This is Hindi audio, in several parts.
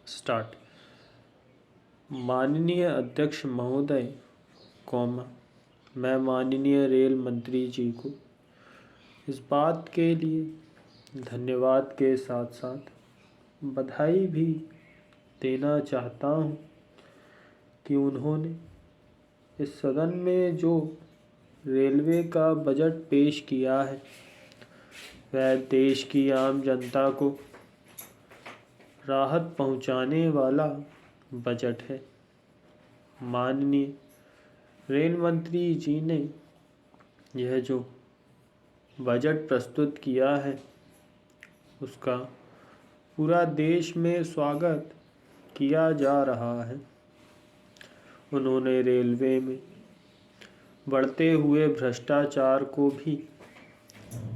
स्टार्ट। माननीय अध्यक्ष महोदय, मैं माननीय रेल मंत्री जी को इस बात के लिए धन्यवाद के साथ साथ बधाई भी देना चाहता हूँ कि उन्होंने इस सदन में जो रेलवे का बजट पेश किया है वह देश की आम जनता को राहत पहुंचाने वाला बजट है। माननीय रेल मंत्री जी ने यह जो बजट प्रस्तुत किया है उसका पूरा देश में स्वागत किया जा रहा है। उन्होंने रेलवे में बढ़ते हुए भ्रष्टाचार को भी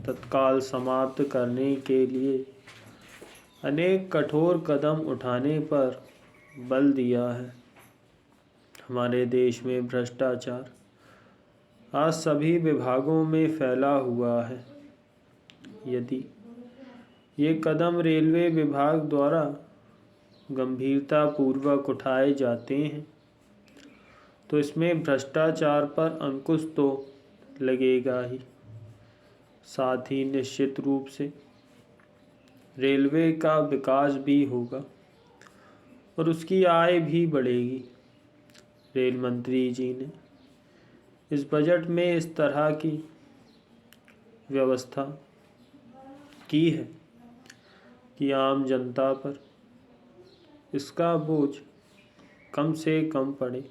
तत्काल समाप्त करने के लिए अनेक कठोर कदम उठाने पर बल दिया है। हमारे देश में भ्रष्टाचार आज सभी विभागों में फैला हुआ है। यदि ये कदम रेलवे विभाग द्वारा गंभीरतापूर्वक उठाए जाते हैं तो इसमें भ्रष्टाचार पर अंकुश तो लगेगा ही, साथ ही निश्चित रूप से रेलवे का विकास भी होगा और उसकी आय भी बढ़ेगी। रेल मंत्री जी ने इस बजट में इस तरह की व्यवस्था की है कि आम जनता पर इसका बोझ कम से कम पड़े।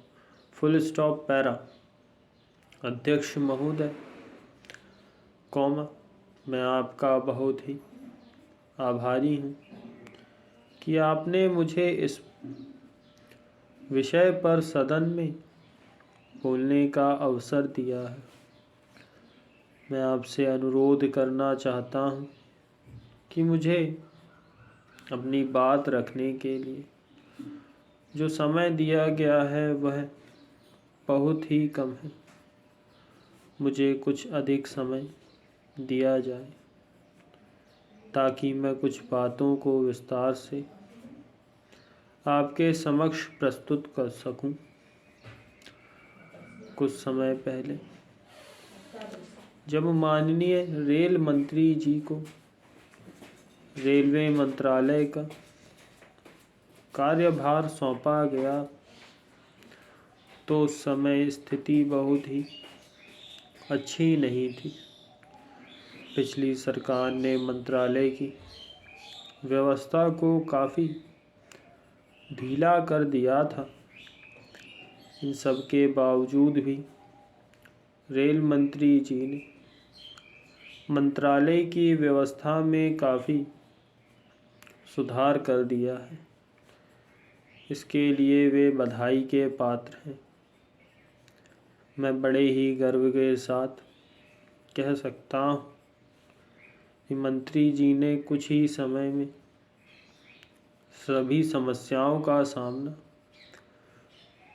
Full stop para. अध्यक्ष महोदय, मैं आपका बहुत ही आभारी हूँ कि आपने मुझे इस विषय पर सदन में बोलने का अवसर दिया है। मैं आपसे अनुरोध करना चाहता हूँ कि मुझे अपनी बात रखने के लिए जो समय दिया गया है वह बहुत ही कम है। मुझे कुछ अधिक समय दिया जाए ताकि मैं कुछ बातों को विस्तार से आपके समक्ष प्रस्तुत कर सकूं। कुछ समय पहले जब माननीय रेल मंत्री जी को रेलवे मंत्रालय का कार्यभार सौंपा गया तो उस समय स्थिति बहुत ही अच्छी नहीं थी। पिछली सरकार ने मंत्रालय की व्यवस्था को काफ़ी ढीला कर दिया था। इन सब के बावजूद भी रेल मंत्री जी ने मंत्रालय की व्यवस्था में काफ़ी सुधार कर दिया है। इसके लिए वे बधाई के पात्र हैं। मैं बड़े ही गर्व के साथ कह सकता हूँ कि मंत्री जी ने कुछ ही समय में सभी समस्याओं का सामना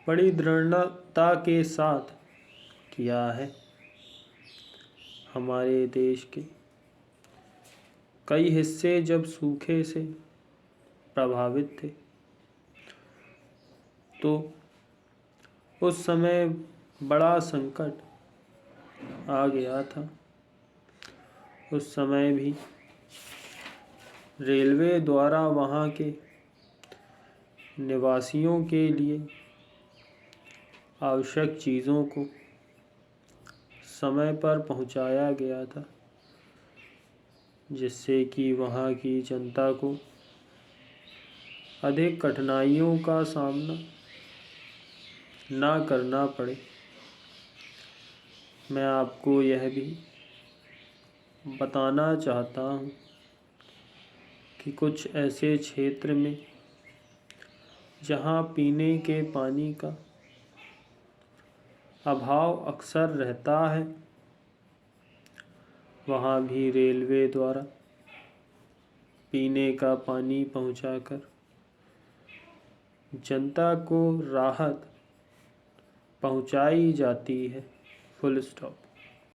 बड़ी दृढ़ता के साथ किया है। हमारे देश के कई हिस्से जब सूखे से प्रभावित थे तो उस समय बड़ा संकट आ गया था। उस समय भी रेलवे द्वारा वहाँ के निवासियों के लिए आवश्यक चीज़ों को समय पर पहुँचाया गया था, जिससे कि वहाँ की जनता को अधिक कठिनाइयों का सामना ना करना पड़े। मैं आपको यह भी बताना चाहता हूँ कि कुछ ऐसे क्षेत्र में जहाँ पीने के पानी का अभाव अक्सर रहता है, वहाँ भी रेलवे द्वारा पीने का पानी पहुँचाकर जनता को राहत पहुँचाई जाती है। Full stop.